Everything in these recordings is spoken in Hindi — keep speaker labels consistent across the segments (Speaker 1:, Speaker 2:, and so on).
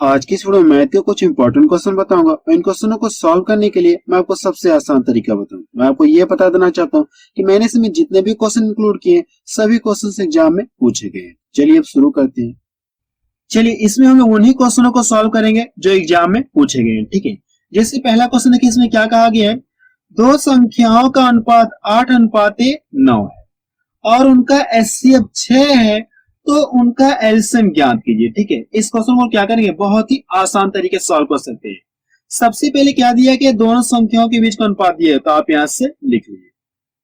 Speaker 1: आज की इस वीडियो में मैथ के कुछ इंपॉर्टेंट क्वेश्चन बताऊंगा और इन क्वेश्चनों को सॉल्व करने के लिए मैं आपको सबसे आसान तरीका बताऊंगा। मैं आपको ये बता देना चाहता हूँ कि मैंने इसमें जितने भी क्वेश्चन इंक्लूड किए सभी क्वेश्चन एग्जाम में पूछे गए हैं। चलिए अब शुरू करते हैं। चलिए इसमें हम लोग उन्हीं क्वेश्चनों को सॉल्व करेंगे जो एग्जाम में पूछे गए हैं। ठीक है, जैसे पहला क्वेश्चन है कि इसमें क्या कहा गया है, दो संख्याओं का अनुपात 8:9 है और उनका एचसीएफ 6 है, तो उनका एलसीएम ज्ञात कीजिए। ठीक है, इस क्वेश्चन को क्या करेंगे, बहुत ही आसान तरीके से सॉल्व कर सकते हैं। सबसे पहले क्या दिया कि दोनों संख्याओं के बीच का अनुपात दिया है, तो आप यहां से लिख लीजिए।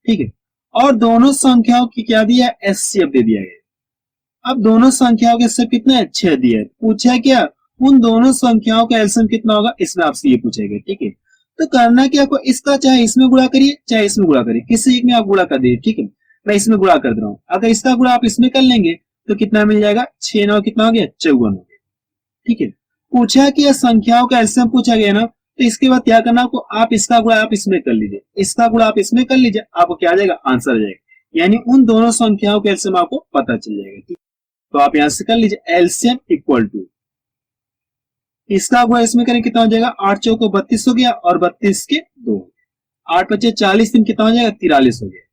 Speaker 1: ठीक है, और दोनों संख्याओं की क्या दिया है, एचसीएफ दे दिया है। अब दोनों संख्याओं के एचसीएफ कितना है, 6 दिया है। पूछा क्या, उन दोनों संख्याओं का एलसीएम कितना होगा, इसमें आपसे ये पूछेगा। ठीक है, तो करना क्या, आपको इसका चाहे इसमें गुणा करिए चाहे इसमें गुणा करिए, किसी एक में आप गुणा कर दीजिए। ठीक है, मैं इसमें गुणा कर रहा हूं। अगर इसका गुणा आप इसमें कर लेंगे तो कितना मिल जाएगा, 6 9 कितना हो गया, 54 हो गया। ठीक है, पूछा कि संख्याओं का एलसीएम पूछा गया ना, तो इसके बाद क्या करना आपको, आप इसका गुणा आप इसमें कर लीजिए, इसका गुणा आप इसमें कर लीजिए, आपको क्या आ जाएगा, आंसर आ जाएगा। यानी उन दोनों संख्याओं का एलसीएम आपको पता चल जाएगा। ठीक, तो आप यहां से कर लीजिए एलसीएम इक्वल टू, इसका गुणा इसमें करें कितना हो जाएगा, 8 चौको 32 हो गया और 32 के 2, 8 बचे 40 दिन कितना हो जाएगा, 43 हो गया।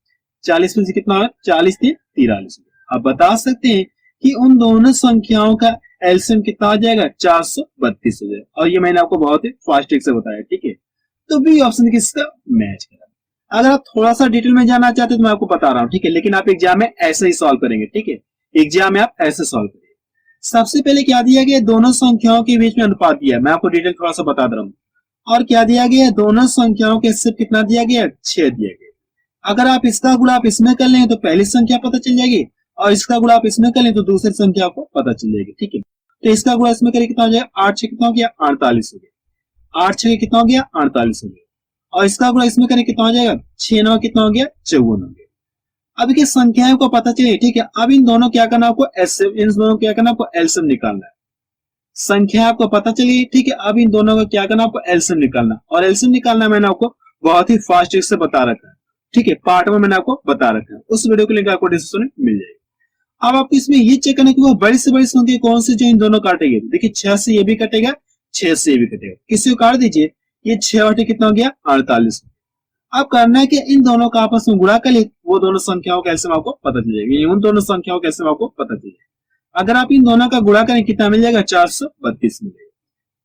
Speaker 1: 40 में से कितना होगा, 40 दिन 43 हो गया। आप बता सकते हैं कि उन दोनों संख्याओं का एलसीएम कितना हो जाएगा, 432 हो जाएगा। और ये मैंने आपको बहुत ही फास्ट ट्रिक से बताया। ठीक है, तो बी ऑप्शन किसका मैच करा। अगर आप थोड़ा सा डिटेल में जानना चाहते हैं तो मैं आपको बता रहा हूं। ठीक है, लेकिन आप एग्जाम में ऐसे ही सॉल्व करेंगे। ठीक है, एग्जाम में आप ऐसे सॉल्व करेंगे। सबसे पहले क्या दिया गया, दोनों संख्याओं के बीच में अनुपात दिया है, मैं आपको डिटेल थोड़ा सा बता दे रहा हूं। और क्या दिया गया है, दोनों संख्याओं के एचसीएफ कितना दिया गया, 6 दिया गया। अगर आप इसका गुणा आप इसमें कर लें तो पहली संख्या पता चल जाएगी, और इसका गुणा आप इसमें कर लें तो दूसरी संख्या आपको पता चल जाएगी। ठीक है, तो इसका गुणा इसमें करें कितना हो जाएगा, 8 6 कितना हो गया, 48 हो गया। 8 6 कितना हो गया, 48 हो गया। और इसका गुणा इसमें करें कितना हो जाएगा, 6 9 कितना हो गया, 54 हो गया। अब की संख्याओं को पता चले। ठीक है, अब इन दोनों क्या करना आपको, एलसीएम, इन दोनों क्या करना आपको, एलसीएम निकालना है। संख्या आपको पता चली। ठीक है, अब इन दोनों का क्या करना, आपको एलसीएम निकालना। और एलसीएम निकालना मैंने आपको बहुत ही फास्ट ट्रिक से बता रखा है। ठीक है, पार्ट में मैंने आपको बता रखा है, उस वीडियो के लिंक आपको डिस्क्रिप्शन में मिल जाएगी। अब आपको इसमें ये चेक करना कि वो बड़ी से बड़ी संख्या कौन सी जो इन दोनों काटेगी। देखिए 6 से ये भी कटेगा, 6 से ये भी कटेगा, किसी को काट दीजिए। ये 6 बटे कितना हो गया, 48। अब करना है कि इन दोनों का आपस में गुणा कर ले, वो दोनों संख्याओं का एलसीएम आपको पता चल जाएगा। उन दोनों संख्याओं का एलसीएम आपको पता चल जाएगा। अगर आप इन दोनों का गुणा करें कितना मिलेगा, 432 मिलेगा।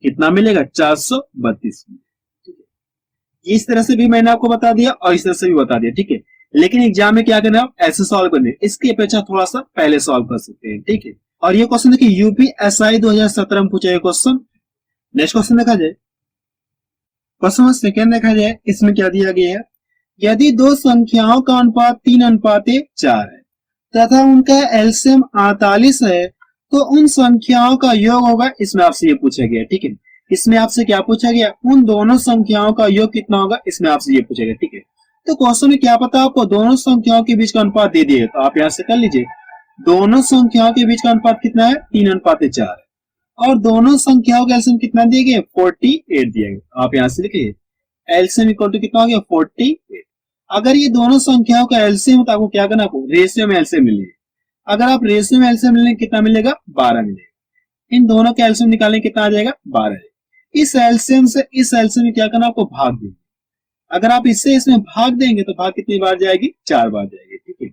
Speaker 1: कितना मिलेगा, 432 मिलेगा। ठीक है, इस तरह से भी मैंने आपको बता दिया और इस तरह से भी बता दिया। ठीक है, लेकिन एग्जाम में क्या करना है, आप ऐसे सॉल्व करने, इसकी अपेक्षा थोड़ा सा पहले सॉल्व कर सकते हैं। ठीक है, और ये क्वेश्चन देखिए यूपीएसआई 2017 में पूछा है क्वेश्चन। नेक्स्ट क्वेश्चन देखा जाए, क्वेश्चन सेकेंड देखा जाए, इसमें क्या दिया गया है, यदि दो संख्याओं का अनुपात 3:4 है तथा उनका एलसीएम 48 है, तो उन संख्याओं का योग होगा। इसमें आपसे ये पूछा गया। ठीक है, इसमें आपसे क्या पूछा गया, उन दोनों संख्याओं का योग कितना होगा, इसमें आपसे ये पूछा गया। ठीक है, तो क्वेश्चन में क्या पता आपको, दोनों संख्याओं के बीच का अनुपात दे दिए, तो आप यहां से कर लीजिए। दोनों संख्याओं के बीच का अनुपात कितना है, 3:4 है। और दोनों संख्याओं का एलसीएम कितना दिए गए, 48 दिया गया। आप यहां से लिखिए एलसीएम इक्वल टू कितना हो गया, 48। अगर ये दोनों संख्याओं का एलसीएम तो आपको क्या करना, आपको रेशियो में एलसीएम मिलेगी। अगर आप रेशियो में एलसीएम लेंगे कितना मिलेगा, 12 मिलेगा। इन दोनों का एलसीएम निकालने कितना आ जाएगा, 12। इस एलसीएम से इस एलसीएम में क्या करना, आपको भाग देंगे। अगर आप इससे इसमें भाग देंगे तो भाग कितनी बार जाएगी, 4 बार जाएगी। ठीक है,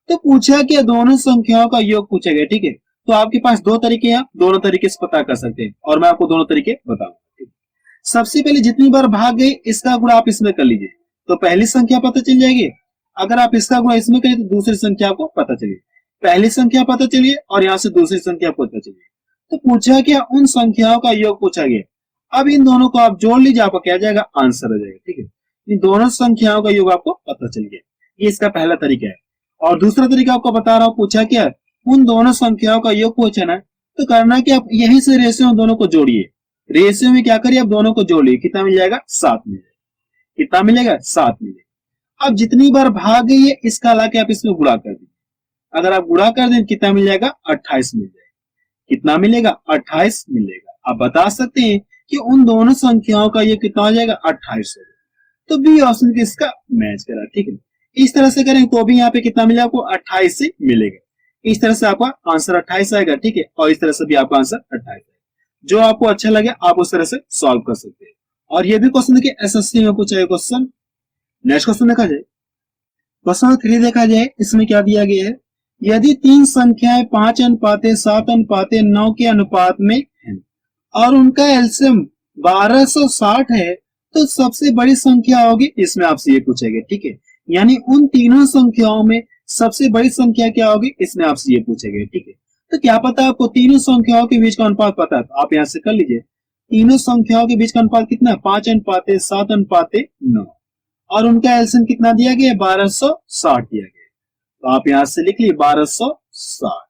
Speaker 1: तो पूछा कि दोनों संख्याओं का योग पूछा गया। ठीक है, तो आपके पास दो तरीके हैं, दोनों तरीके से पता कर सकते हैं और मैं आपको दोनों तरीके बताऊंगा। सबसे पहले जितनी बार भाग गई इसका गुणा आप इसमें कर लीजिए, तो पहली संख्या पता चल जाएगी। अगर आप इसका गुणा इसमें करें तो दूसरी संख्या आपको पता चलिए, पहली संख्या पता चलिए और यहां से दूसरी संख्या पता चलिए। तो पूछा क्या, उन संख्याओं का योग पूछा गया। अब इन दोनों को आप जोड़ लीजिए, आपको क्या जाएगा, आंसर आ जाएगा। ठीक है, इन दोनों संख्याओं का योग आपको पता चल गया। ये इसका पहला तरीका है। और दूसरा तरीका आपको बता रहा हूं, पूछा क्या, उन दोनों संख्याओं का योग पूछा ना, तो करना कि आप यहीं से रेशियो दोनों को जोड़िए। रेशियो में क्या करिए, आप दोनों को जोड़ लीजिए, कितना मिल जाएगा, 7 मिलेगा। कितना मिलेगा, 7 मिलेगा। अब जितनी बार भाग गई है इसका ला के आप इसमें गुणा कर दीजिए। अगर आप गुणा कर दें कितना मिल जाएगा, 28 मिल जाएगा। कितना मिलेगा, 28 मिलेगा। आप बता सकते हैं कि उन दोनों संख्याओं का ये कितना हो जाएगा, 28 हो। तो बी ऑप्शन किसका मैच करा। ठीक है, इस तरह से करें तो भी यहाँ पे कितना मिलेगा, आपको 28 से मिलेगा। इस तरह से आपका आंसर 28 आएगा। ठीक है, और इस तरह से भी आपका आंसर 28 आएगा। जो आपको अच्छा लगे आप उस तरह से सॉल्व कर सकते हैं। और ये भी क्वेश्चन देखिए एसएससी में पूछा गया क्वेश्चन। नेक्स्ट क्वेश्चन देखा जाए, क्वेश्चन 3 देखा जाए, इसमें क्या दिया गया है, यदि तीन संख्याएं 5:7:9 के अनुपात में है और उनका एलसीएम 1260 है तो सबसे बड़ी संख्या होगी, इसमें आपसे ये पूछेगा, ठीक है। यानी उन तीनों संख्याओं में सबसे बड़ी संख्या क्या होगी, इसमें आपसे ये पूछेगा, ठीक है। तो क्या पता आपको तीनों संख्याओं के बीच का अनुपात पता है, तो आप यहां से कर लीजिए। तीनों संख्याओं के बीच का अनुपात कितना है, 5:7:9 और उनका एलसीएम कितना दिया गया है, 1260 दिया गया है। तो आप यहां से लिख लीजिए 1260।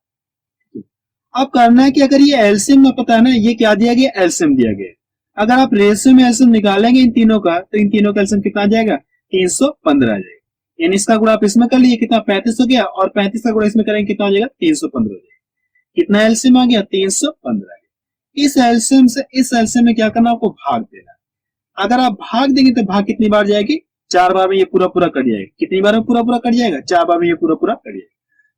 Speaker 1: अब करना है कि अगर ये एलसीएम में पता है ना, ये क्या दिया गया, एलसीएम दिया गया। अगर आप रेशियो में एलसीएम निकालेंगे इन तीनों का, तो इन तीनों का एलसीएम कितना आ जाएगा, 315 आ जाएगा। यानी इसका गुणा आप इसमें कर लीजिए, कितना 35 हो गया, और 35 का गुणा इसमें करेंगे कितना हो जाएगा, 315 हो जाएगा। कितना एलसीएम आ गया, 315 आ गया। इस एलसीएम से इस एलसीएम में क्या करना, आपको भाग देना। अगर आप भाग देंगे तो भाग कितनी बार जाएगी, 4 बार में ये पूरा पूरा कट जाएगा। कितनी बार में पूरा पूरा कट जाएगा, 4 बार में ये पूरा पूरा कट जाएगा।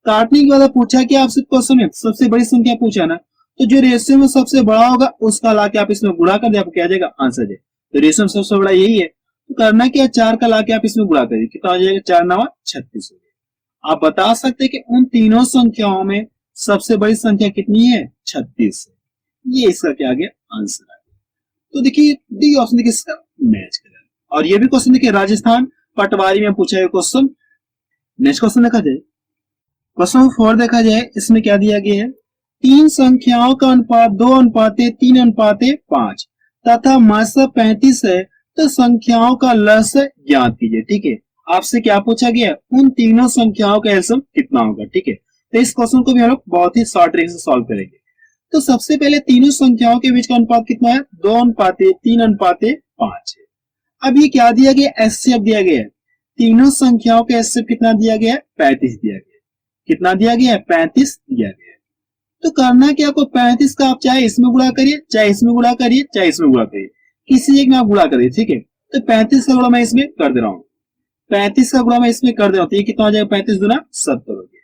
Speaker 1: काटने के बाद पूछा कि आपसे क्वेश्चन में सबसे बड़ी संख्या पूछा ना, तो जो रेशियो में सबसे बड़ा होगा उसका लाके आप इसमें गुणा कर दे, आपको क्या आ जाएगा, आंसर है। तो रेशियो में सबसे बड़ा यही है, तो करना क्या, 4 का लाके आप इसमें गुणा करिए, कितना हो जाएगा, 4 9 36 हो गया। आप बता सकते हैं कि उन तीनों संख्याओं में सबसे बड़ी संख्या कितनी है, 36 है। ये इसका क्या आ गया, आंसर आ गया। तो देखिए डी ऑप्शन देखिए इसका मैच करेगा। और ये भी क्वेश्चन देखिए राजस्थान पटवारी में पूछा है क्वेश्चन। नेक्स्ट क्वेश्चन देखा जाए, क्वेश्चन 4 देखा जाए, इसमें क्या दिया गया है, तीन संख्याओं का अनुपात 2:3:5 तथा मात्रा 35 है, तो संख्याओं का लसागु ज्ञात कीजिए, ठीक है। आपसे क्या पूछा गया, उन तीनों संख्याओं का एलसीएम कितना होगा, ठीक है। तो इस क्वेश्चन को भी हम लोग बहुत ही शॉर्ट ट्रिक से सॉल्व करेंगे। तो सबसे पहले तीनों संख्याओं के बीच का अनुपात कितना है, 2:3:5 है। अब ये क्या दिया गया, एचसीएफ दिया गया है। तीनों संख्याओं का एचसीएफ कितना दिया गया है, 35 दिया गया। कितना दिया गया है, 35 दिया गया। तो करना क्या, आपको 35 का आप चाहे इसमें गुणा करिए, चाहे इसमें गुणा करिए, चाहे इसमें गुणा करिए, किसी एक में आप गुणा करिए, ठीक है। तो 35 का गुणा मैं इसमें कर दे रहा हूं, 35 का गुणा मैं इसमें कर दे रहा हूं, तो ये कितना हो जाएगा, 35 दूना 70 हो गया।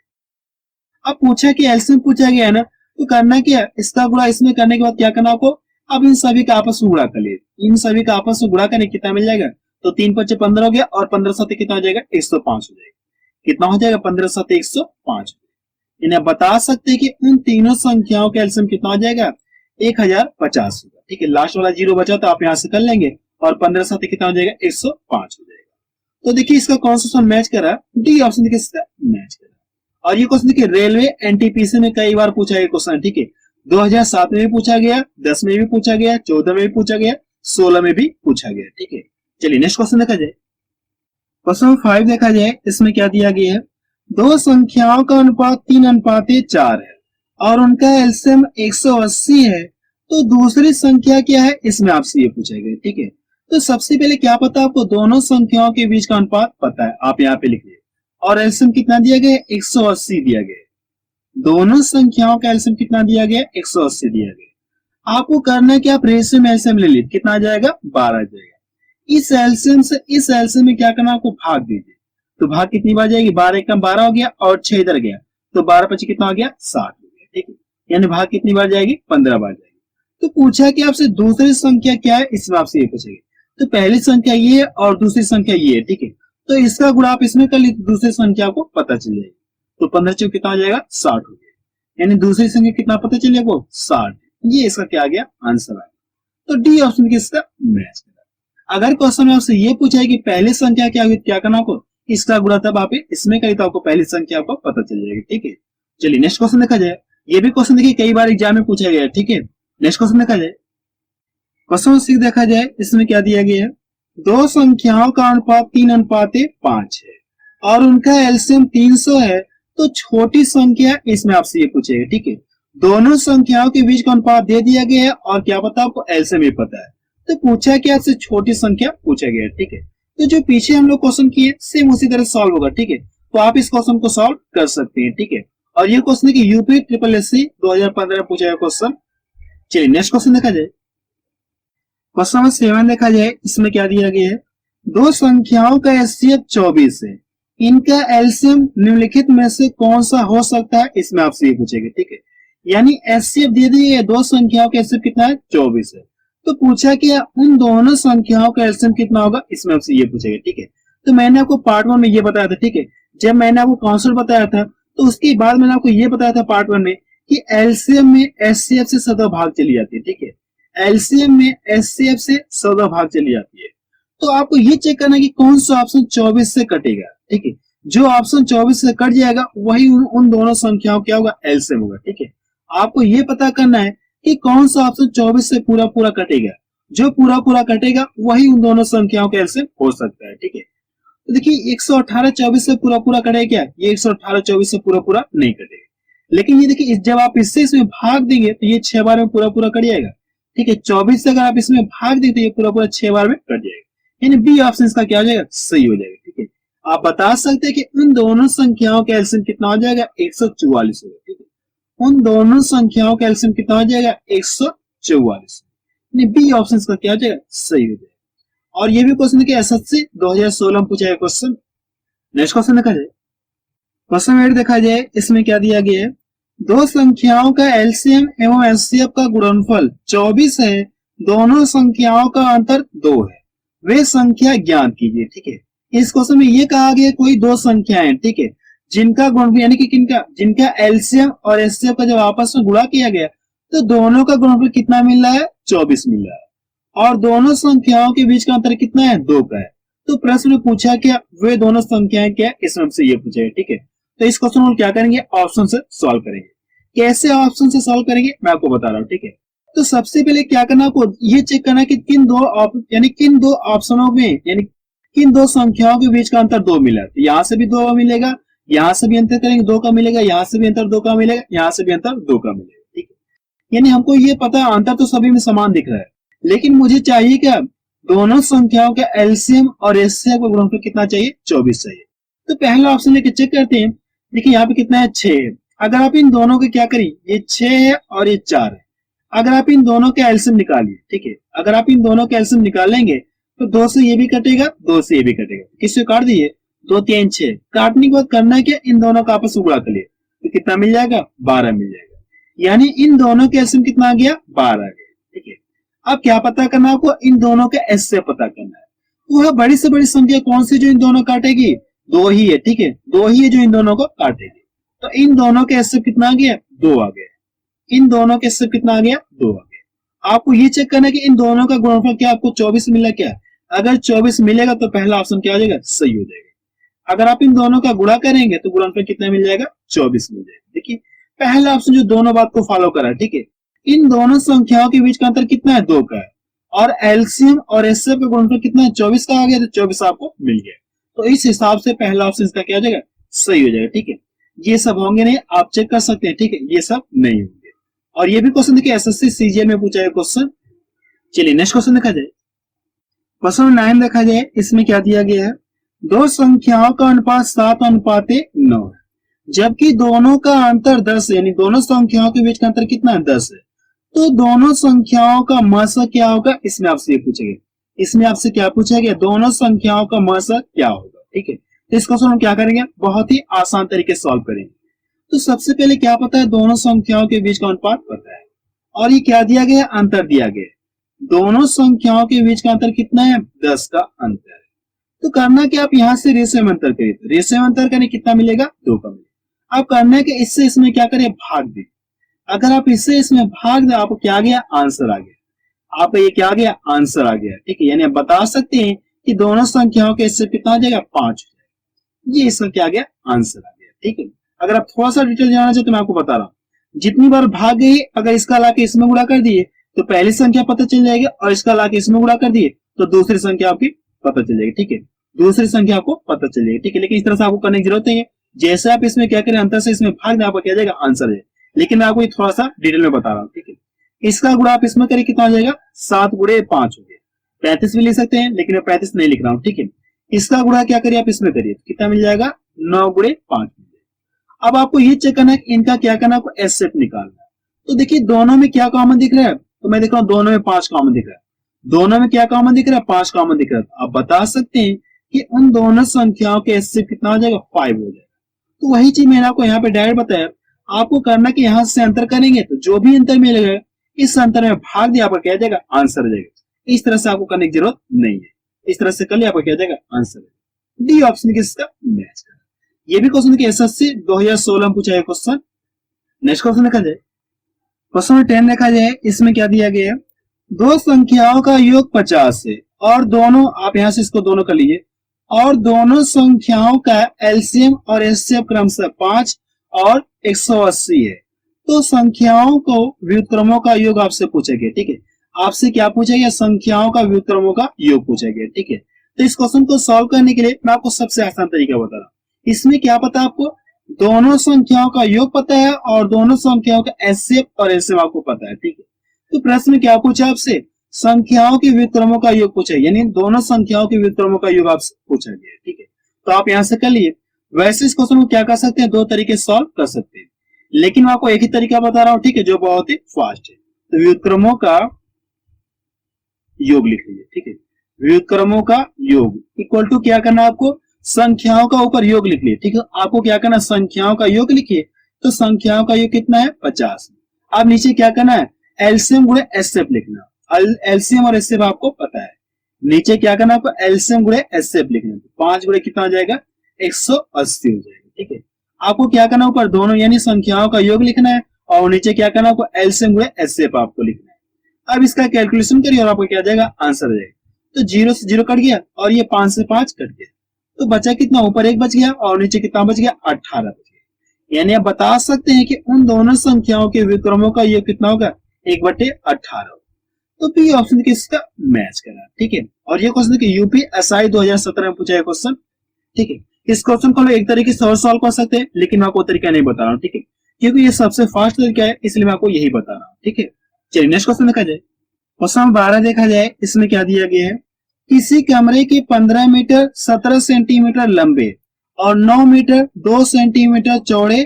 Speaker 1: अब पूछा कि एलसीएम पूछा गया है ना, तो करना क्या, इसका गुणा इसमें करने के बाद क्या करना आपको, अब इन सभी का आपस में गुणा कर लिए। इन सभी का आपस में गुणा करने कितना मिल जाएगा, तो 3 × 5 = 15 हो गया, और 15 7 कितना हो जाएगा, 105 हो जाएगा। कितना हो जाएगा, 15 7 105। इन्हें बता सकते हैं कि उन तीनों संख्याओं का एलसीएम कितना हो जाएगा, 1050 होगा, ठीक है। लास्ट वाला जीरो बचा तो आप यहां से कर लेंगे, और 15 7 कितना हो जाएगा, 105 हो जाएगा। तो देखिए इसका कौन सा ऑप्शन मैच कर रहा है, डी ऑप्शन देखिए इसका मैच कर रहा है। और ये क्वेश्चन देखिए रेलवे एनटीपीसी में कई बार पूछा गया क्वेश्चन, ठीक है। 2007 में भी पूछा गया, 10 में भी पूछा गया, 14 में भी पूछा गया, 16 में भी पूछा गया, ठीक है। चलिए नेक्स्ट क्वेश्चन देखा जाए, क्वेश्चन 5 देखा जाए, इसमें क्या दिया गया है, दो संख्याओं का अनुपात 3:4 है और उनका एलसीएम 180 है, तो दूसरी संख्या क्या है, इसमें आपसे ये पूछा गया, ठीक है। तो सबसे पहले क्या पता, आपको दोनों संख्याओं के बीच का अनुपात पता है, आप यहाँ पे लिखिए। और एलसीएम कितना दिया गया, 180 दिया गया। दोनों संख्याओं का एलसीएम कितना दिया गया, 180 दिया गया। आपको करना है कि आप रेशियो में एलसीएम ले लीजिए, कितना आ जाएगा, 12 आ जाएगा। इस एलसीएम से इस एलसीएम में क्या करना, आपको भाग दीजिए। तो भाग कितनी बार जाएगी, 12 × 12 हो गया, और 6 इधर गया, तो 12 × 5 कितना हो गया, 7 हो गया, ठीक है। यानी भाग कितनी बार जाएगी, 15 बार जाएगी। तो पूछा कि आपसे दूसरी संख्या क्या है, इसमें आपसे ये पूछेगा। तो पहली संख्या ये है और दूसरी संख्या ये है, ठीक है। तो इसका गुणा आप इसमें कर लीजिए, दूसरी संख्या को पता चल जाएगी। तो 15 × 4 कितना हो जाएगा, 60 हो गया। यानी दूसरी संख्या कितना पता चलेगा, वो 60। ये इसका क्या आ गया, आंसर आ गया। तो डी ऑप्शन किसका मैच करा। अगर क्वेश्चन में आपसे ये पूछा है कि पहली संख्या क्या होगी, क्या करना आपको, इसका गुणा तब आप इसमें करें तो आपको पहली संख्या आपको पता चल जाएगी, ठीक है। चलिए नेक्स्ट क्वेश्चन देखा जाए, ये भी क्वेश्चन देखिए कई बार एग्जाम में पूछा गया है, ठीक है। नेक्स्ट क्वेश्चन देखा जाए, क्वेश्चन 6 देखा जाए, इसमें क्या दिया गया है, दो संख्याओं का अनुपात 3:5 है और उनका एलसीएम 300 है, तो छोटी संख्या, इसमें आपसे ये पूछेगा, ठीक है। दोनों संख्याओं के बीच का अनुपात दे दिया गया है और क्या पता आपको एलसीएम ही पता है, तो पूछा क्या, आपसे छोटी संख्या पूछा गया है, ठीक है। तो जो पीछे हम लोग क्वेश्चन किए सेम उसी तरह सॉल्व होगा, ठीक है। तो आप इस क्वेश्चन को सॉल्व कर सकते हैं, ठीक है। और ये क्वेश्चन है कि यूपी SSC 2015 में पूछा गया क्वेश्चन। चलिए नेक्स्ट क्वेश्चन देखा जाए, क्वेश्चन नंबर 7 देखा जाए, इसमें क्या दिया गया है, दो संख्याओं का एचसीएफ 24 है, इनका एलसीएम निम्नलिखित में से कौन सा हो सकता है, इसमें आपसे ये पूछेगा, ठीक है। यानी एचसीएफ दे दी है, दो संख्याओं का एचसीएफ कितना है 24 है। तो पूछा कि उन दोनों संख्याओं का एलसीएम कितना होगा, इसमें आपसे ये पूछेगा। ठीक है, तो मैंने आपको पार्ट 1 में ये बताया था। ठीक है, जब मैंने आपको कॉन्सेप्ट बताया था तो उसके बाद मैंने आपको ये बताया था पार्ट 1 में कि एलसीएम में एचसीएफ से सदा भाग चली जाती है। ठीक है, एलसीएम में एचसीएफ से सदा भाग चली जाती है। तो आपको ये चेक करना है कि कौन सा ऑप्शन 24 से कटेगा। ठीक है, जो ऑप्शन 24 से कट जाएगा वही उन दोनों संख्याओं क्या होगा, एलसीएम होगा। ठीक है, आपको ये पता करना है कि कौन सा ऑप्शन 24 से पूरा पूरा कटेगा। जो पूरा पूरा कटेगा वही उन दोनों संख्याओं के एलसीएम हो सकता है। ठीक है, तो देखिए 118 24 से पूरा पूरा कटेगा क्या, ये 118 24 से पूरा पूरा नहीं कटेगा। लेकिन ये देखिए जब आप इससे इसमें भाग देंगे तो ये 6 बार में पूरा पूरा कट जाएगा। ठीक है, 24 से अगर आप इसमें भाग देते तो ये पूरा पूरा 6 बार में कट जाएगा, यानी बी ऑप्शन इसका क्या हो जाएगा, सही हो जाएगा। ठीक है, आप बता सकते हैं कि उन दोनों संख्याओं का एलसीएम कितना हो जाएगा, 144 होगा। ठीक है, उन दोनों संख्याओं का एलसीएम कितना हो जाएगा, 144। बी ऑप्शन का क्या हो जाएगा, सही हो जाएगा। और ये भी क्वेश्चन देखिए एसएससी 2016 में पूछा है क्वेश्चन। नेक्स्ट क्वेश्चन देखा जाए, क्वेश्चन 8 देखा जाए, इसमें क्या दिया गया है, दो संख्याओं का एलसीएम एवं एचसीएफ का गुणनफल 24 है, दोनों संख्याओं का अंतर 2 है, वे संख्या ज्ञात कीजिए। ठीक है, इस क्वेश्चन में ये कहा गया कोई दो संख्याएं, ठीक है, जिनका गुणनफल यानी कि किनका, जिनका एलसीएम और एचसीएफ का जब आपस में गुणा किया गया तो दोनों का गुणनफल कितना मिल रहा है, 24 मिल रहा है, और दोनों संख्याओं के बीच का अंतर कितना है, 2 का है। तो प्रश्न में पूछा क्या वे दोनों संख्याएं क्या, इसमें से ये पूछा है। ठीक है, तो इस क्वेश्चन को क्या करेंगे, ऑप्शन से सॉल्व करेंगे। कैसे ऑप्शन से सॉल्व करेंगे मैं आपको बता रहा हूँ। ठीक है, तो सबसे पहले क्या करना, आपको ये चेक करना कि किन दो ऑप्शनों में यानी किन दो संख्याओं के बीच का अंतर 2 मिला। तो यहाँ से भी 2 मिलेगा, यहाँ से भी अंतर करेंगे 2 का मिलेगा, यहाँ से भी अंतर 2 का मिलेगा, यहाँ से भी अंतर 2 का मिलेगा। ठीक है, यानी हमको ये पता है अंतर तो सभी में समान दिख रहा है, लेकिन मुझे चाहिए क्या, दोनों संख्याओं का एलसीएम और एचसीएफ का गुणनफल कितना चाहिए, 24 चाहिए। तो पहला ऑप्शन लेके चेक करते हैं। देखिए यहाँ पे कितना है, 6 है। अगर आप इन दोनों के क्या करिए, ये 6 है और ये 4 है, अगर आप इन दोनों के एलसीएम निकालिए। ठीक है, अगर आप इन दोनों के एलसीएम निकालेंगे तो 2 से ये भी कटेगा, 2 से ये भी कटेगा, किससे काट दिए, 2 3 6, काटने के बाद करना है क्या, इन दोनों का आपस में गुणा कर लिए तो कितना मिल जाएगा, 12 मिल जाएगा, यानी इन दोनों के एलसीएम कितना आ गया, 12 आ गया। ठीक है, अब क्या पता करना है आपको, इन दोनों के एचसीएफ पता करना है। वह बड़ी से बड़ी संख्या कौन सी जो इन दोनों काटेगी, 2 ही है। ठीक है, 2 ही है जो इन दोनों को काटेगी, तो इन दोनों के एचसीएफ कितना आ गया, 2 आ गया, इन दोनों के एचसीएफ कितना आ गया, 2 आ गया। आपको ये चेक करना है कि इन दोनों का गुणनफल क्या आपको 24 मिला क्या, अगर 24 मिलेगा तो पहला ऑप्शन क्या हो जाएगा, सही हो जाएगा। अगर आप इन दोनों का गुणा करेंगे तो गुणनफल कितना मिल जाएगा, 24 मिल जाएगा। देखिए पहला ऑप्शन जो दोनों बात को फॉलो करा है। ठीक है, इन दोनों संख्याओं के बीच का अंतर कितना है, 2 का है, और एलसीएम और एचसीएफ का गुणनफल कितना है, 24 का आ गया, तो 24 आपको मिल गया। तो इस हिसाब से पहला ऑप्शन इसका क्या हो जाएगा, सही हो जाएगा। ठीक है, ये सब होंगे नहीं, आप चेक कर सकते हैं। ठीक है, ये सब नहीं होंगे। और ये भी क्वेश्चन देखिए एसएससी सीजीएल में पूछा है क्वेश्चन। चलिए नेक्स्ट क्वेश्चन देखा जाए, क्वेश्चन 9 देखा जाए, इसमें क्या दिया गया है, दो संख्याओं का अनुपात 7:9 है, जबकि दोनों का अंतर 10 है, यानी दोनों संख्याओं के बीच का अंतर कितना है, 10 है, तो दोनों संख्याओं का मसा क्या होगा, इसमें आपसे ये पूछेगा, इसमें आपसे क्या पूछा गया, दोनों संख्याओं का मसा क्या होगा। ठीक है, तो इस क्वेश्चन हम क्या करेंगे, बहुत ही आसान तरीके से सॉल्व करेंगे। तो सबसे पहले क्या पता है, दोनों संख्याओं के बीच का अनुपात पता है, और ये क्या दिया गया, अंतर दिया गया, दोनों संख्याओं के बीच का अंतर कितना है, 10 का अंतर है। तो करना क्या, आप यहाँ से रेशियो में अंतर करिए, रेशियो में अंतर करने कितना मिलेगा, 2 का मिलेगा। आप करना है कि इससे इसमें क्या करें, भाग दे, अगर आप इससे इसमें भाग दे आपको क्या आ गया, आंसर आ गया, आपका ये क्या आ गया, आंसर आ गया। ठीक है, यानी आप बता सकते हैं कि दोनों संख्याओं के इससे कितना आ जाएगा, 5 हो जाएगा, ये इसका क्या आ गया, आंसर आ गया। ठीक है, अगर आप थोड़ा सा डिटेल जानना चाहते तो मैं आपको बता रहा हूँ, जितनी बार भाग गई अगर इसका लाके इसमें गुणा कर दिए तो पहली संख्या पता चल जाएगी, और इसका लाके इसमें गुणा कर दिए तो दूसरी संख्या आपकी पता चल जाएगी। ठीक है, दूसरी संख्या आपको पता चल जाएगी। ठीक है, लेकिन इस तरह से आपको करने की जरूरत नहीं है, जैसे आप इसमें क्या करें, अंतर से इसमें भाग दें, आपको क्या जाएगा, आंसर है। लेकिन मैं आपको थोड़ा सा डिटेल में बता रहा हूँ। ठीक है, इसका गुणा आप इसमें करें कितना हो जाएगा, 7 गुणे 5 हो गया, 35 भी लिख सकते हैं, लेकिन मैं 35 नहीं लिख रहा हूँ। ठीक है, इसका गुणा क्या करिए, आप इसमें करिए, कितना मिल जाएगा, 9 गुणे 5 मिल जाएगा। अब आपको ये चेक करना है कि इनका क्या करना है, आपको एचसीएफ निकालना है। तो देखिए दोनों में क्या कॉमन दिख रहा है, तो मैं देख रहा हूँ दोनों में 5 कॉमन दिख रहा है, दोनों में क्या कॉमन दिख रहा है, 5 कॉमन दिख रहा है। आप बता सकते हैं कि उन दोनों संख्याओं के एचसीएफ कितना हो जाएगा, 5 हो जाएगा। तो वही चीज मैंने आपको यहाँ पे डायरेक्ट बताया, आपको करना कि यहाँ से अंतर करेंगे तो जो भी अंतर मिलेगा इस अंतर में भाग दिया, आपका क्या जाएगा आंसर आ जाएगा। इस तरह से आपको करने की जरूरत नहीं है, इस तरह से कर लिया आपका क्या जाएगा आंसर। डी ऑप्शन किसका मैच कर। ये भी क्वेश्चन की एसएससी 2016 में पूछा है क्वेश्चन। नेक्स्ट क्वेश्चन देखा जाए, क्वेश्चन नंबर 10 देखा जाए, इसमें क्या दिया गया है, दो संख्याओं का योग 50 है और दोनों, आप यहां से इसको दोनों कर लीजिए, और दोनों संख्याओं का एलसीएम और एचसीएफ क्रमशः 5 और 180 है, तो संख्याओं को व्युत्क्रमों का योग आपसे पूछा गया। ठीक है, आपसे क्या पूछा गया, संख्याओं का व्युत्क्रमों का योग पूछा गया। ठीक है, तो इस क्वेश्चन को सॉल्व करने के लिए मैं आपको सबसे आसान तरीका बता रहा हूं। इसमें क्या पता आपको, दोनों संख्याओं का योग पता है और दोनों संख्याओं का एचसीएफ और एचसीएफ आपको पता है। ठीक है, तो प्रश्न में क्या पूछा आपसे, संख्याओं के व्युत्क्रमों का योग पूछा है, यानी दोनों संख्याओं के व्युत्क्रमों का योग आपसे पूछा गया है। ठीक है, तो आप यहां से कर लिए। वैसे इस क्वेश्चन को क्या कर सकते हैं, दो तरीके सॉल्व कर सकते हैं, लेकिन मैं आपको एक ही तरीका बता रहा हूं। ठीक है, जो बहुत ही फास्ट है। तो व्युत्क्रमों का योग लिख लीजिए। ठीक है, व्युत्क्रमों का योग इक्वल टू क्या करना है आपको, संख्याओं का ऊपर योग लिख लिए। ठीक है, आपको क्या करना है, संख्याओं का योग लिखिए, तो संख्याओं का योग कितना है 50। अब नीचे क्या करना है, एलसीएम गुणे एचसीएफ लिखना। एलसीएम और एचसीएफ आपको पता है, नीचे क्या करना है आपको, एलसीएम गुणे एचसीएफ लिखना। 5 गुणे कितना आ जाएगा 180 हो जाएगा। ठीक है, आपको क्या करना है, ऊपर दोनों यानी संख्याओं का योग लिखना है और नीचे क्या करना है आपको, एलसीएम गुणे एचसीएफ आपको लिखना है। अब इसका कैलकुलेशन करिए और आपको क्या जाएगा आंसर आ जाएगा। तो 0 से 0 कट गया और ये 5 से 5 कट गया, तो बचा कितना, ऊपर 1 बच गया और नीचे कितना बच गया 18 बच गया। यानी आप बता सकते हैं कि उन दोनों संख्याओं के व्युत्क्रमों का योग कितना होगा 1/18। तो बी ऑप्शन किसका मैच करा। ठीक है, और ये क्वेश्चन कि यूपीएसआई 2017 में पूछा है क्वेश्चन। ठीक है, इस क्वेश्चन को एक तरीके से और सॉल्व कर सकते हैं, लेकिन मैं आपको तरीका नहीं बता रहा हूँ। ठीक है, क्योंकि ये सबसे फास्ट तरीका है, इसलिए मैं आपको यही बता रहा हूँ। ठीक है, चलिए नेक्स्ट क्वेश्चन देखा जाए। क्वेश्चन 12 देखा जाए, इसमें क्या दिया गया है, किसी कमरे के 15 मीटर 17 सेंटीमीटर लंबे और 9 मीटर 2 सेंटीमीटर चौड़े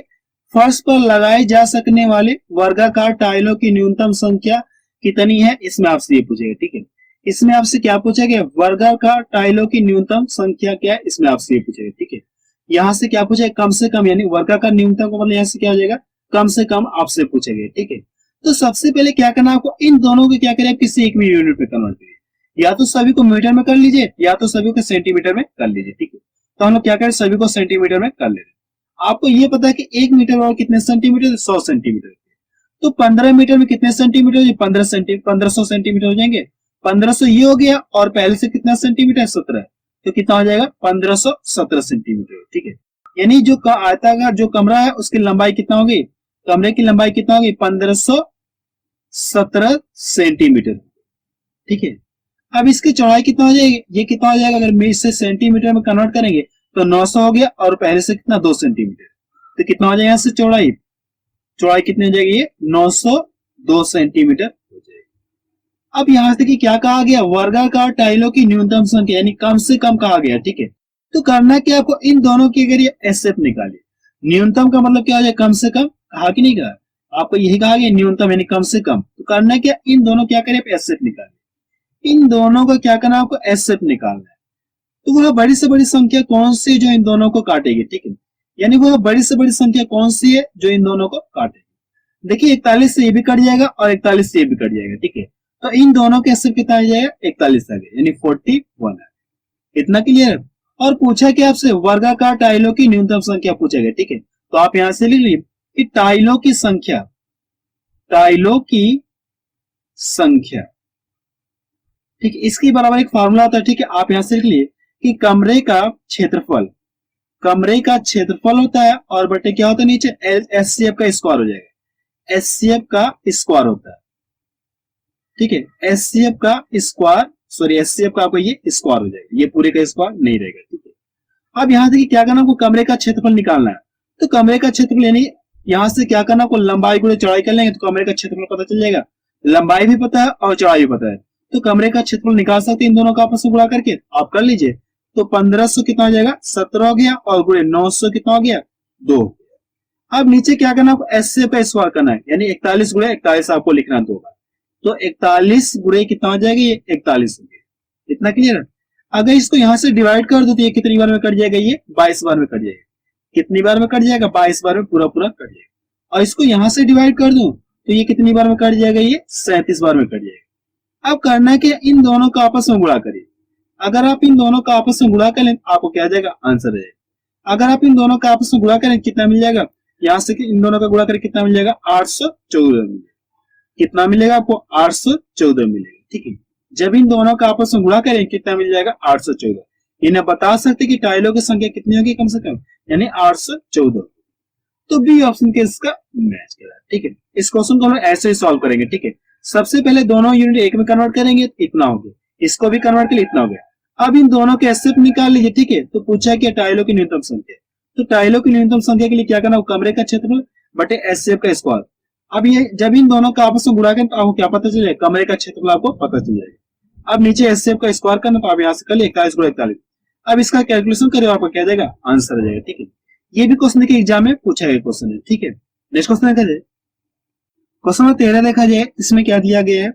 Speaker 1: फर्श पर लगाए जा सकने वाले वर्गाकार टाइलों की न्यूनतम संख्या कितनी है, इसमें आपसे ये पूछेगा। ठीक है, इसमें आपसे क्या पूछा गया, वर्गाकार टाइलों की न्यूनतम संख्या क्या है, इसमें आपसे ये पूछेगा। ठीक है, यहाँ से क्या पूछेगा, कम से कम, यानी वर्गाकार न्यूनतम का मतलब यहाँ से क्या हो जाएगा, कम से कम आपसे पूछेगा। ठीक है, तो सबसे पहले क्या करना आपको, इन दोनों को क्या करें, किसी एक में यूनिट में कन्वर्ट करिए, या तो सभी को मीटर में कर लीजिए या तो सभी को सेंटीमीटर में कर लीजिए। ठीक है, तो हम लोग क्या करें, सभी को सेंटीमीटर में कर ले रहे हैं। आपको ये पता है कि 1 मीटर और कितने सेंटीमीटर, 100 सेंटीमीटर। तो 15 मीटर में कितने सेंटीमीटर, 1500 सेंटीमीटर हो जाएंगे। 1500 ये हो गया और पहले से कितना सेंटीमीटर 17, तो कितना हो जाएगा 1517 सेंटीमीटर। ठीक है, यानी जो आयताकार जो कमरा है उसकी लंबाई कितना होगी, कमरे की लंबाई कितना होगी 1517 सेंटीमीटर। ठीक है, अब इसकी चौड़ाई कितना हो जाएगी, ये कितना हो जाएगा, अगर इसे सेंटीमीटर में कन्वर्ट करेंगे तो 900 हो गया और पहले से कितना 2 सेंटीमीटर, तो कितना हो जाएगा यहाँ से चौड़ाई, चौड़ाई कितनी हो जाएगी, ये 902 सेंटीमीटर हो जाएगी। अब यहां से क्या कहा गया, वर्गाकार टाइलों की न्यूनतम संख्या, यानी कम से कम कहा गया। ठीक है, तो करना क्या आपको, इन दोनों की अगर ये एचसीएफ निकालिए, न्यूनतम का मतलब क्या हो जाए, कम से कम, कहा कि नहीं कहा, आपको यही कहा गया न्यूनतम यानी कम से कम। तो करना क्या, इन दोनों क्या करें, एचसीएफ निकालिए, इन दोनों का क्या करना आपको एचसीएफ निकालना है। तो वह बड़ी से बड़ी संख्या कौन सी जो इन दोनों को काटेगी। ठीक है, यानी वह बड़ी से बड़ी संख्या कौन सी है जो इन दोनों को काटेगी। देखिए 41 से ये भी कट जाएगा और 41 से ये भी कट जाएगा। ठीक है, तो इन दोनों के एचसीएफ कितना आ जाएगा, 41 आ गया, यानी 41 है। इतना क्लियर है। और पूछा कि आपसे वर्गाकार टाइलों की न्यूनतम संख्या पूछा गया। ठीक है, तो आप यहां से लिख लीजिए कि टाइलों की संख्या, टाइलों की संख्या, ठीक है, इसकी बराबर एक फॉर्मूला होता है। ठीक है, आप यहां से लिख लिए कि कमरे का क्षेत्रफल, कमरे का क्षेत्रफल होता है और बटे क्या होता है नीचे एचसीएफ का स्क्वायर हो जाएगा, एचसीएफ का स्क्वायर होता है। ठीक है, एचसीएफ का स्क्वायर, सॉरी एचसीएफ का आपको ये स्क्वायर हो जाएगा, ये पूरे का स्क्वायर नहीं रहेगा। ठीक है, अब यहां से क्या करना आपको, कमरे का क्षेत्रफल निकालना है। तो कमरे का क्षेत्रफल यानी यहां से क्या करना आपको, लंबाई गुणे चौड़ाई कर लेंगे तो कमरे का क्षेत्रफल पता चल जाएगा, लंबाई भी पता है और चौड़ाई भी पता है, तो कमरे का क्षेत्रफल निकाल सकते हैं इन दोनों का आपस में गुणा करके, आप कर लीजिए। तो 1500 कितना हो जाएगा 17 हो गया और गुणे 900 कितना हो गया 2। अब नीचे क्या करना आपको, एचसीएफ का स्क्वायर करना है, यानी 41 गुणे 41 आपको लिखना 2 बार, तो 41 गुणे कितना हो जाएगा, ये 41 हो गया। इतना क्लियर है। अगर इसको यहां से डिवाइड कर दो तो ये कितनी बार में कट जाएगा, ये 22 बार में कट जाएगा। कितनी बार में कट जाएगा, 22 बार में पूरा पूरा कट जाएगा। और इसको यहां से डिवाइड कर दूं तो ये कितनी बार में कट जाएगा, ये 37 बार में कट जाएगा। अब करना है कि इन दोनों का आपस में गुणा करिए। अगर आप इन दोनों का आपस में गुणा करें आपको क्या आ जाएगा, आंसर आ जाएगा। अगर आप इन दोनों का आपस में गुणा करें कितना मिल जाएगा, यहां से इन दोनों का गुणा करें कितना मिल जाएगा, 814 मिलेगा। कितना मिलेगा आपको, 814 मिलेगा। ठीक है, जब इन दोनों का आपस में गुणा करें कितना मिल जाएगा, 814। इन्हें बता सकते कि टाइलों की संख्या कितनी होगी कम से कम, यानी 814। तो बी ऑप्शन के इसका मैच करा। ठीक है, इस क्वेश्चन को हम ऐसे ही सॉल्व करेंगे। ठीक है, सबसे पहले दोनों यूनिट एक में कन्वर्ट करेंगे, इतना हो गया। इसको भी कन्वर्ट के लिए इतना हो गया। अब इन दोनों के एसएफ निकाल लीजिए। ठीक है, तो पूछा है कि टाइलों की न्यूनतम संख्या, तो टाइलों की न्यूनतम संख्या के लिए क्या करना, कमरे का क्षेत्रफल बटे एसएफ का स्क्वायर। अब ये जब इन दोनों का आपस में गुणा करें तो आपको क्या पता चल जाएगा, कमरे का क्षेत्रफल आपको पता चल जाएगा। अब नीचे एसएफ का स्क्वायर करना, तो आप यहाँ से कर लिए 41 गुणा 41। अब इसका कैलकुलेशन करें आपको क्या जाएगा, आंसर आ जाएगा। ठीक है, ये भी क्वेश्चन देखिए एग्जाम में पूछा गया क्वेश्चन है। ठीक है, नेक्स्ट क्वेश्चन देखा जाए, क्वेश्चन नंबर 13 देखा जाए। इसमें क्या दिया गया है,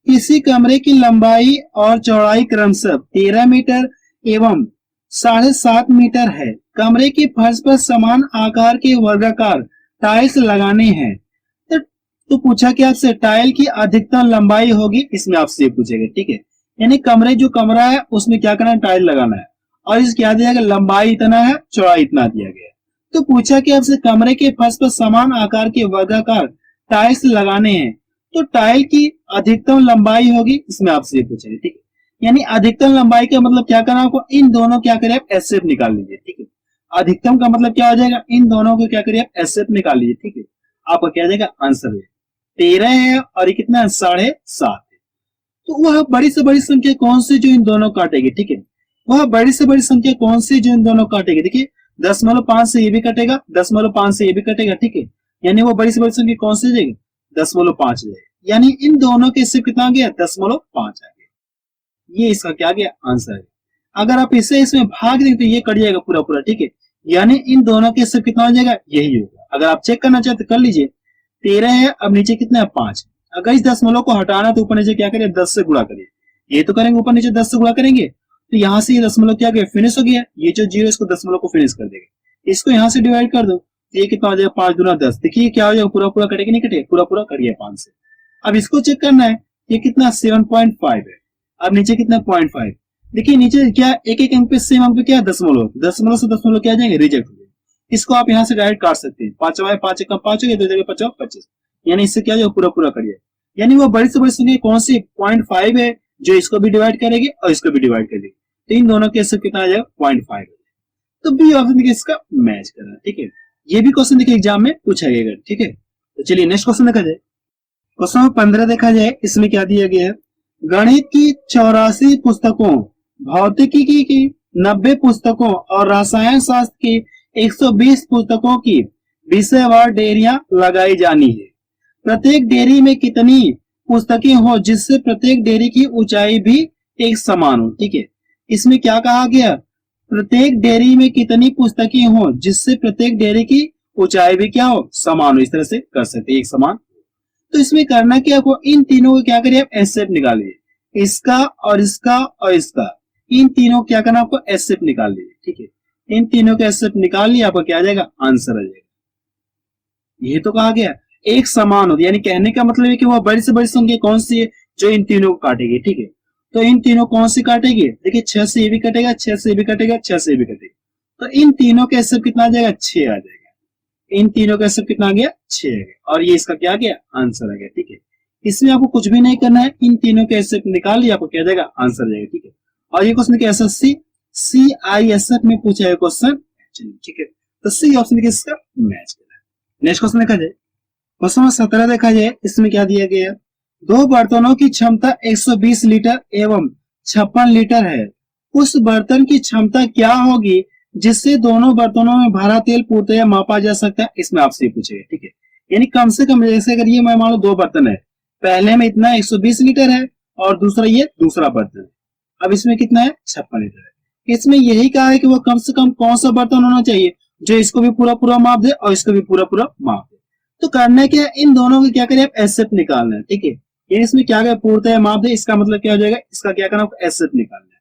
Speaker 1: किसी कमरे की लंबाई और चौड़ाई क्रमशः 13 मीटर एवं 7.5 मीटर है। कमरे की फर्श पर समान आकार के वर्गाकार टाइल्स लगाने हैं। तो पूछा कि आपसे टाइल की अधिकतम लंबाई होगी, इसमें आपसे ये पूछेगा। ठीक है, यानी कमरा है उसमें क्या करना है, टाइल लगाना है। और इस क्या दिया गया, लंबाई इतना है, चौड़ाई इतना दिया गया। तो पूछा कि आपसे कमरे के फर्श पर समान आकार के वर्गाकार टाइल्स लगाने हैं, तो टाइल की अधिकतम लंबाई होगी, इसमें आपसे ये पूछेगा। ठीक है, यानी अधिकतम लंबाई का मतलब क्या करना आपको, इन दोनों क्या करें आप एसएफ निकाल लीजिए। ठीक है, अधिकतम का मतलब क्या हो जाएगा, इन दोनों को क्या करिए आप एसएफ निकाल लीजिए। ठीक है, आपका क्या जाएगा आंसर है 13 है और ये कितना है 7.5 है। तो वह बड़ी से बड़ी संख्या कौन सी जो इन दोनों काटेगी। ठीक है, वह बड़ी से बड़ी संख्या कौन सी जो इन दोनों काटेगी। देखिए 10.5 से ये भी कटेगा, 10.5 से ये भी कटेगा। ठीक है, यानी वो बड़ी से बड़ी संख्या कौन सी जाएगी, 10.5 जाएगी। यानी इन दोनों के इससे कितना गया, 10.5 आ गया। ये इसका क्या गया, आंसर है। अगर आप इसे इसमें भाग देंगे तो ये कट जाएगा पूरा पूरा। ठीक है, यानी इन दोनों के इससे कितना हो जाएगा, यही होगा। अगर आप चेक करना चाहते कर लीजिए, 13 है, अब नीचे कितना है 5। अगर इस दशमलव को हटाना तो ऊपर नीचे क्या करिए 10 से गुणा करिए। ये तो करेंगे ऊपर नीचे 10 से गुणा करेंगे, तो यहाँ से ये दशमलव क्या गया, फिनिश हो गया। ये जो जीरो इसको दशमलव को फिनिश कर देगा। इसको यहाँ से डिवाइड कर दो, ये कितना हो जाएगा 5 दूना 10। देखिए क्या हो जाएगा, पूरा पूरा कटेगा नहीं कटेगा, पूरा पूरा कट गया 5 से। अब इसको चेक करना है, ये कितना 7.5 है। अब नीचे कितना 0.5। देखिए नीचे क्या एक एक अंक पे सेम अंक पे क्या दशमलव, दशमलव से दशमलव क्या जाएंगे, रिजेक्ट हो जाएंगे। इसको आप यहाँ से डायरेक्ट काट सकते हैं, 5 5 का 5 हो गया, 2 जगह 5 25। यानी इससे क्या जो पूरा पूरा करिए। यानी वो बड़ी से बड़ी संख्या कौन सी 0.5 है जो इसको भी डिवाइड करेगी और इसको भी डिवाइड करेगी। तो इन दोनों के सब कितना आ जाएगा 0.5। तो बी ऑप्शन देखिए इसका मैच कर रहा है। ठीक है, ये भी क्वेश्चन देखिए एग्जाम में पूछा गया। ठीक है, तो चलिए नेक्स्ट क्वेश्चन देखा जाए। क्वेश्चन नंबर 15 देखा जाए। इसमें क्या दिया गया है, गणित की 84 पुस्तकों, भौतिकी की 90 पुस्तकों और रसायन शास्त्र की 120 पुस्तकों की विषयवार डेयरियां लगाई जानी है। प्रत्येक डेयरी में कितनी पुस्तकें हो जिससे प्रत्येक डेयरी की ऊंचाई भी एक समान हो। ठीक है, इसमें क्या कहा गया, प्रत्येक डेयरी में कितनी पुस्तकें हो जिससे प्रत्येक डेयरी की ऊंचाई भी क्या हो, समान हो। इस तरह से कर सकते हैं, एक समान। तो इसमें करना क्या, आपको इन तीनों को क्या करिए आप एसएफ निकालिए, इसका और इसका और इसका, इन तीनों क्या करना आपको एसएफ निकाल लीजिए। ठीक है, इन तीनों का एसएफ निकाल लिया, आपको क्या आ जाएगा, आंसर आ जाएगा। ये तो कहा गया एक समान हो, यानी कहने का मतलब है कि वह बड़ी से बड़ी संख्या कौन सी है जो इन तीनों को काटेगी। ठीक है, तो इन तीनों कौन सी काटेगी, देखिए 6 से ये भी कटेगा, 6 से ये भी कटेगा, 6 से ये भी कटेगा। तो इन तीनों का एसएफ कितना आ जाएगा, 6 आ जाएगा। इन तीनों का एसएफ कितना आ गया, 6 आ गया। और ये इसका क्या आ गया, आंसर आ गया। ठीक है, इसमें आपको कुछ भी नहीं करना है, इन तीनों का एसएफ निकाल लिया, आपको क्या जाएगा, आंसर आ जाएगा। ठीक है, और ये क्वेश्चन क्या एसएससी CISF में पूछा है क्वेश्चन। ठीक है, तो सी ऑप्शन इसका मैच करना है। नेक्स्ट क्वेश्चन देखा जाए, क्वेश्चन नंबर 17 देखा जाए। इसमें क्या दिया गया, दो बर्तनों की क्षमता 120 लीटर एवं 56 लीटर है। उस बर्तन की क्षमता क्या होगी जिससे दोनों बर्तनों में भरा तेल पूर्णतया मापा जा सकता है, इसमें आपसे पूछेगा। ठीक है, यानी कम से कम, जैसे अगर ये मैं मान लो 2 बर्तन है, पहले में इतना 120 लीटर है और दूसरा ये दूसरा बर्तन है। अब इसमें कितना है, 56 लीटर है। इसमें यही कहा है कि वो कम से कम कौन सा बर्तन होना चाहिए जो इसको भी पूरा पूरा माप दे और इसको भी पूरा पूरा माप दे। तो करना क्या है, इन दोनों को क्या करें आप एसएफ निकालना है। ठीक है, ये इसमें क्या क्या पूर्णतया माप दे, इसका मतलब क्या हो जाएगा, इसका क्या करना आपको एसएफ निकालना है।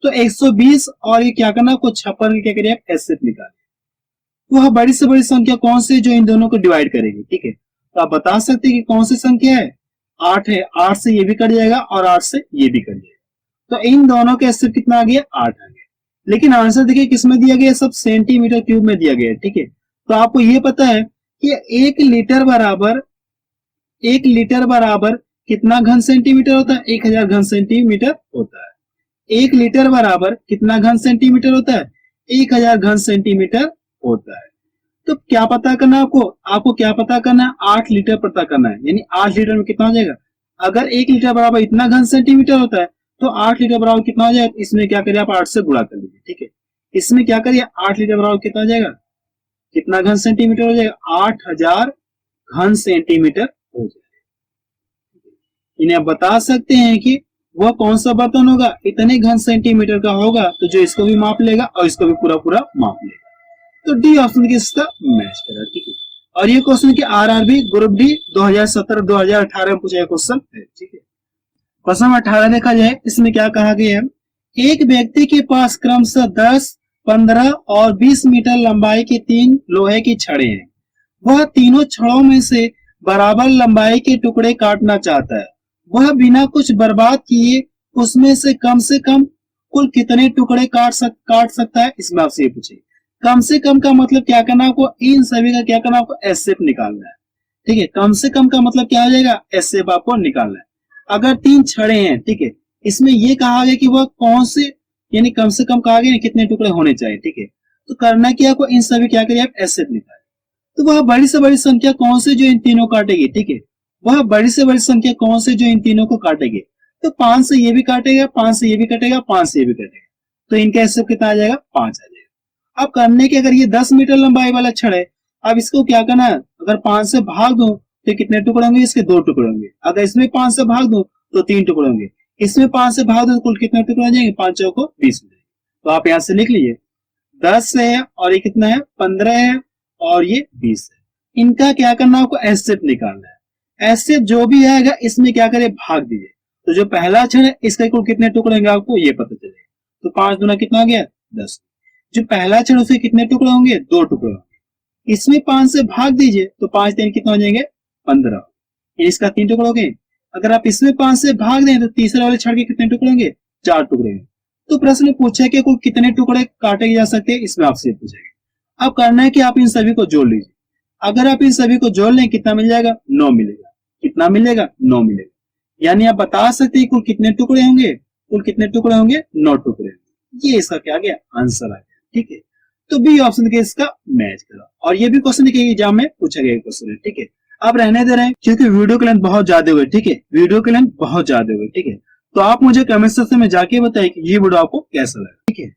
Speaker 1: तो 120 और ये क्या करना आपको 56 क्या करिए आप एसएफ निकालिए। वह बड़ी से बड़ी संख्या कौन सी है जो इन दोनों को डिवाइड करेगी। ठीक है, तो आप बता सकते हैं कि कौन सी संख्या है, 8 है, 8 से ये भी कट जाएगा और 8 से ये भी कट जाएगा, तो इन दोनों के एसएफ कितना आ गया, 8 आ गया। लेकिन आंसर देखिए किसमें दिया गया, सब सेंटीमीटर क्यूब में दिया गया है। ठीक है, तो आपको ये पता है कि 1 लीटर बराबर कितना घन सेंटीमीटर होता है, 1000 घन सेंटीमीटर होता है। 1 लीटर बराबर कितना घन सेंटीमीटर होता है, 1000 घन सेंटीमीटर होता है। तो क्या पता करना है आपको क्या पता करना है, 8 लीटर पता करना है, यानी 8 लीटर में कितना हो जाएगा। अगर 1 लीटर बराबर इतना घन सेंटीमीटर होता है तो 8 लीटर बराबर कितना हो जाएगा, इसमें क्या करिए आप 8 से गुणा कर लीजिए। ठीक है, इसमें क्या करिए 8 लीटर बराबर कितना हो जाएगा, कितना घन सेंटीमीटर हो जाएगा, 8000 घन सेंटीमीटर हो जाएगा। इन्हें आप बता सकते हैं कि वह कौन सा बर्तन होगा, इतने घन सेंटीमीटर का होगा, तो जो इसको भी माप लेगा और इसको भी पूरा पूरा माप लेगा। तो डी ऑप्शन किसका मैच करा। ठीक है, और ये क्वेश्चन की आरआरबी ग्रुप डी 2017-2018 में पूछा क्वेश्चन है। ठीक है, क्वेश्चन 18 देखा जाए, इसमें क्या कहा गया है, एक व्यक्ति के पास क्रमशः 10, 15 और 20 मीटर लंबाई की 3 लोहे की छड़ें हैं। वह तीनों छड़ों में से बराबर लंबाई के टुकड़े काटना चाहता है। वह बिना कुछ बर्बाद किए उसमें से कम कुल कितने टुकड़े काट सकता है, इसमें आपसे ये पूछे। कम से कम का मतलब क्या करना आपको, इन सभी का क्या करना आपको एसएफ निकालना है। ठीक है, कम से कम का मतलब क्या हो जाएगा, एसएफ आपको निकालना है। अगर 3 छड़े हैं, ठीक है, इसमें ये कहा गया कि वह कौन से, यानी कम से कम कहा गया कितने टुकड़े होने चाहिए। ठीक है, तो करना क्या आपको, इन सभी क्या करिए आप एसएफ निकालें। तो वह बड़ी से बड़ी संख्या कौन सी जो इन तीनों काटेगी। ठीक है, वह बड़ी से बड़ी संख्या कौन सी जो इन तीनों को काटेगी, तो 5 से ये भी काटेगा, 5 से ये भी कटेगा, 5 से ये भी कटेगा, तो इनका एसएफ कितना आ जाएगा, 5 आ जाएगा। अब करने के, अगर ये 10 मीटर लंबाई वाला छड़ है, अब इसको क्या करना है, अगर 5 से भाग दो तो कितने टुकड़े होंगे, इसके 2 टुकड़े होंगे। अगर इसमें 5 से भाग दो तो 3 टुकड़े होंगे। इसमें 5 से भाग दो तो कुल कितने टुकड़े हो जाएंगे, 5 चौको 20 हो जाएंगे। तो आप यहाँ से लिख लीजिए 10 है और ये कितना है 15 है और ये 20 है। इनका क्या करना है आपको एसएफ निकालना है। एसएफ जो भी आएगा इसमें क्या करे भाग दीजिए, तो जो पहला छड़ है इसके कुल कितने टुकड़े होंगे आपको ये पता चलेगा। तो 5 दूना कितना हो गया 10। जो पहला छड़ उसके कितने टुकड़े होंगे 2 टुकड़े होंगे। इसमें 5 से भाग दीजिए तो 5 3 कितना हो जाएंगे 15, इसका 3 टुकड़े हो गए। अगर आप इसमें 5 से भाग दें तो तीसरे वाले छड़ के कितने टुकड़े होंगे 4 टुकड़े होंगे। तो प्रश्न पूछा कि कुल कितने टुकड़े काटे जा सकते हैं, इसमें आपसे पूछेगा। अब करना है कि आप इन सभी को जोड़ लीजिए। अगर आप इन सभी को जोड़ लें कितना मिल जाएगा 9 मिलेगा। कितना मिलेगा 9 मिलेगा, यानी आप बता सकते हैं कुल कितने टुकड़े होंगे, कुल कितने टुकड़े होंगे 9 टुकड़े होंगे। ये इसका क्या आ गया आंसर आ गया। ठीक है, तो बी ऑप्शन के इसका मैच करा। और ये भी क्वेश्चन के एग्जाम में पूछा गया क्वेश्चन है। ठीक है, आप रहने दे रहे हैं क्योंकि वीडियो की लेंथ बहुत ज्यादा हुई। ठीक है, वीडियो की लेंथ बहुत ज्यादा हुई। ठीक है, तो आप मुझे कमेंट सेक्शन में जाके बताइए कि ये वीडियो आपको कैसा लगा। ठीक है।